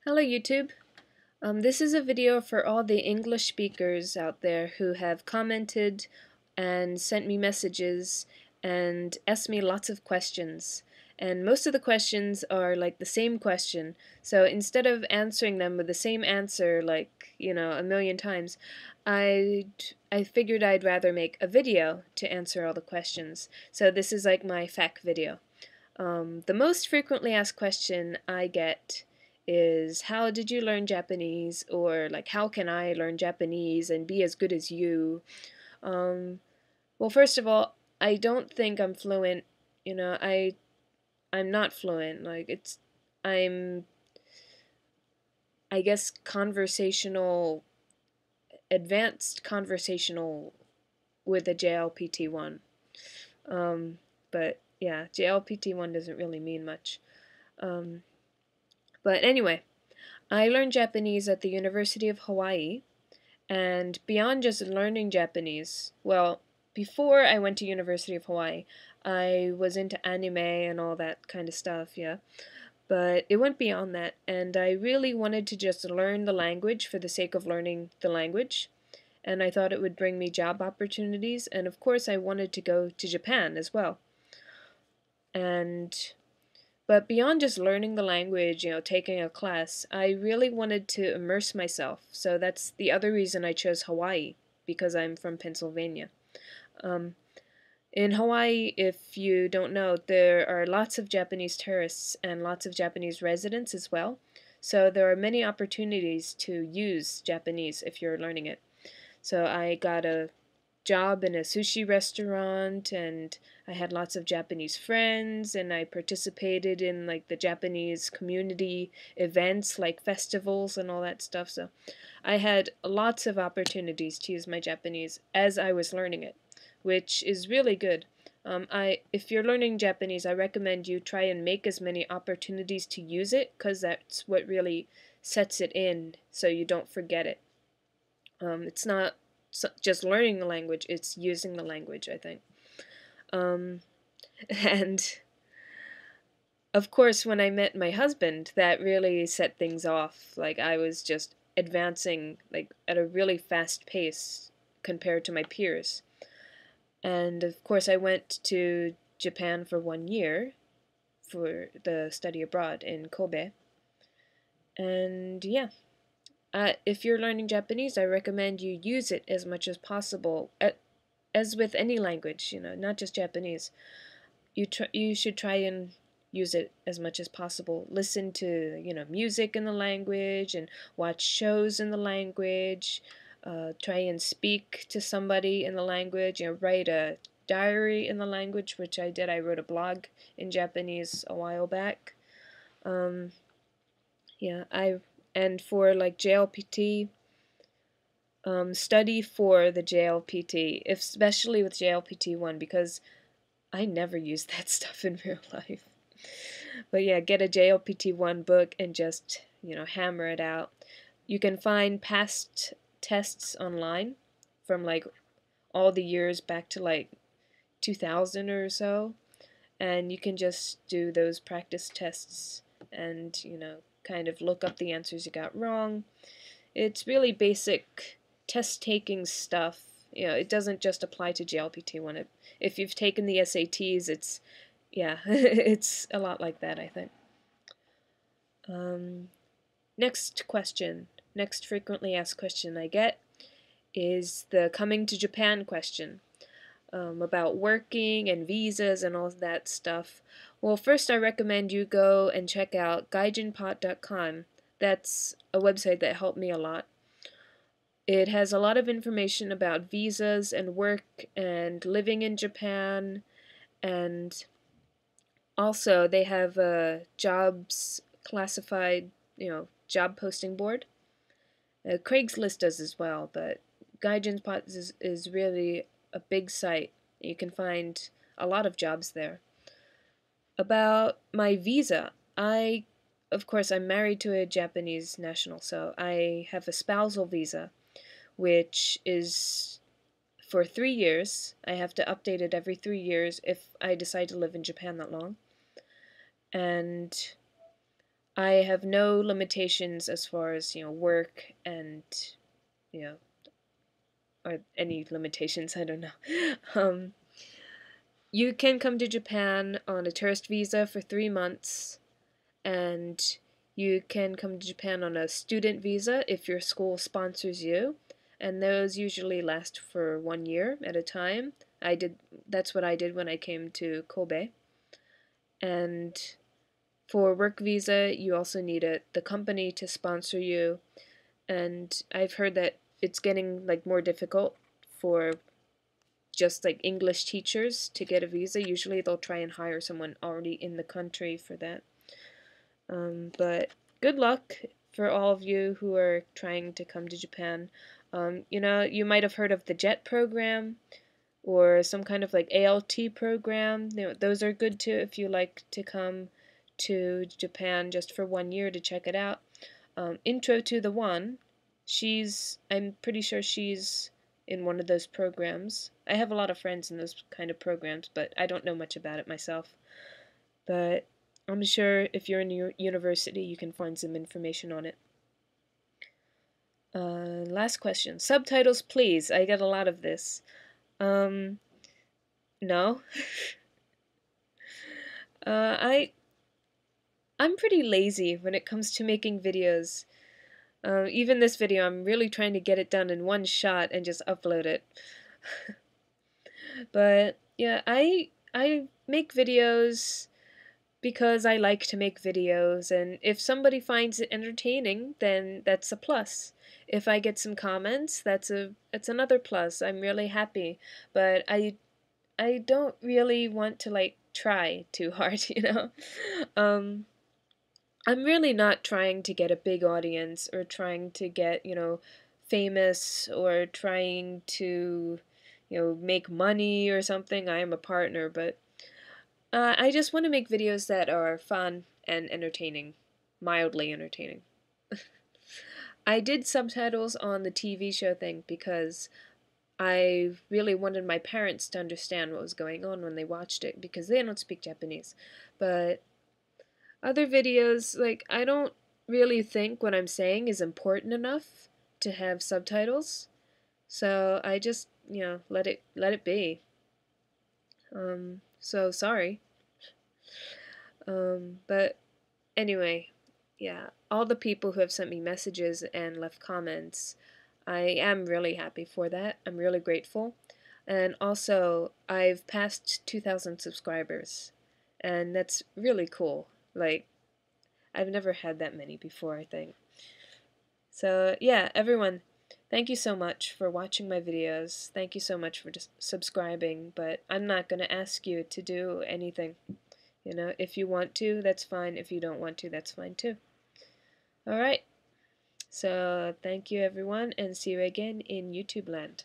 Hello YouTube. This is a video for all the English speakers out there who have commented and sent me messages and asked me lots of questions. And most of the questions are like the same question. So instead of answering them with the same answer like, a million times, I figured I'd rather make a video to answer all the questions. So this is like my FAQ video. The most frequently asked question I get is how did you learn Japanese, or like how can I learn Japanese and be as good as you? Um, well, first of all, I don't think I'm fluent. I'm not fluent. I'm I guess advanced conversational with a JLPT1. But yeah, JLPT1 doesn't really mean much. Um, but anyway, I learned Japanese at the University of Hawaii, and beyond just learning Japanese, well, before I went to University of Hawaii, I was into anime and all that kind of stuff, yeah. But it went beyond that, and I really wanted to just learn the language for the sake of learning the language, and I thought it would bring me job opportunities, and of course I wanted to go to Japan as well. And but beyond just learning the language, taking a class, I really wanted to immerse myself. So that's the other reason I chose Hawaii, because I'm from Pennsylvania. Um, in Hawaii, if you don't know, there are lots of Japanese tourists and lots of Japanese residents as well. So there are many opportunities to use Japanese if you're learning it. So I got a job in a sushi restaurant, and I had lots of Japanese friends, and I participated in like the Japanese community events like festivals and all that stuff. So I had lots of opportunities to use my Japanese as I was learning it, which is really good. If you're learning Japanese, I recommend you try and make as many opportunities to use it, because that's what really sets it in so you don't forget it. It's not just learning the language, it's using the language, I think. Um, and of course, when I met my husband, that really set things off. Like, I was just advancing like at a really fast pace compared to my peers. And of course, I went to Japan for 1 year for the study abroad in Kobe. And yeah, if you're learning Japanese, I recommend you use it as much as possible. As with any language, not just Japanese, you should try and use it as much as possible. Listen to, music in the language and watch shows in the language. Try and speak to somebody in the language. Write a diary in the language, which I did. I wrote a blog in Japanese a while back. Um, yeah, and for like JLPT, study for the JLPT, especially with JLPT1, because I never use that stuff in real life. But yeah, get a JLPT1 book and just, hammer it out. You can find past tests online from like all the years back to like 2000 or so, and you can just do those practice tests and, kind of look up the answers you got wrong. It's really basic test taking stuff. It doesn't just apply to JLPT1. If you've taken the SATs, yeah, it's a lot like that, I think. Next question, next frequently asked question I get is the coming to Japan question, about working and visas and all that stuff. Well, first I recommend you go and check out gaijinpot.com. That's a website that helped me a lot. It has a lot of information about visas and work and living in Japan, and also they have a jobs classified, job posting board. Craigslist does as well, but Gaijinspot is really a big site. You can find a lot of jobs there. About my visa, of course, I'm married to a Japanese national, so I have a spousal visa, which is for 3 years. I have to update it every 3 years if I decide to live in Japan that long. And I have no limitations as far as, work and, you know, or any limitations, I don't know. Um, you can come to Japan on a tourist visa for 3 months, and you can come to Japan on a student visa if your school sponsors you, and those usually last for 1 year at a time. That's what I did when I came to Kobe. And for work visa, you also need the company to sponsor you, and I've heard that it's getting like more difficult for just like English teachers to get a visa. Usually they'll try and hire someone already in the country for that. But good luck for all of you who are trying to come to Japan. You might have heard of the JET program or some kind of like ALT program. Those are good too if you like to come to Japan just for 1 year to check it out. Intro to the One, I'm pretty sure she's in one of those programs. I have a lot of friends in those kind of programs, but I don't know much about it myself. But I'm sure if you're in your university, you can find some information on it. Last question. Subtitles, please. I get a lot of this. Um, no. uh, I I'm pretty lazy when it comes to making videos. Even this video, I'm really trying to get it done in one shot and just upload it. But yeah, I make videos because I like to make videos, and if somebody finds it entertaining, then that's a plus. If I get some comments, that's another plus. I'm really happy, but I don't really want to like try too hard, you know. Um, I'm really not trying to get a big audience or trying to get, famous or trying to, make money or something. I am a partner, but I just want to make videos that are fun and entertaining, mildly entertaining. I did subtitles on the TV show thing because I really wanted my parents to understand what was going on when they watched it because they don't speak Japanese. But other videos, like, I don't really think what I'm saying is important enough to have subtitles. So I just, let it be. So sorry. But anyway, yeah, all the people who have sent me messages and left comments, I am really happy for that. I'm really grateful. And also, I've passed 2,000 subscribers, and that's really cool. Like, I've never had that many before, I think. So, yeah, everyone, thank you so much for watching my videos. Thank you so much for just subscribing, but I'm not going to ask you to do anything. If you want to, that's fine. If you don't want to, that's fine too. Alright, so thank you everyone, and see you again in YouTube land.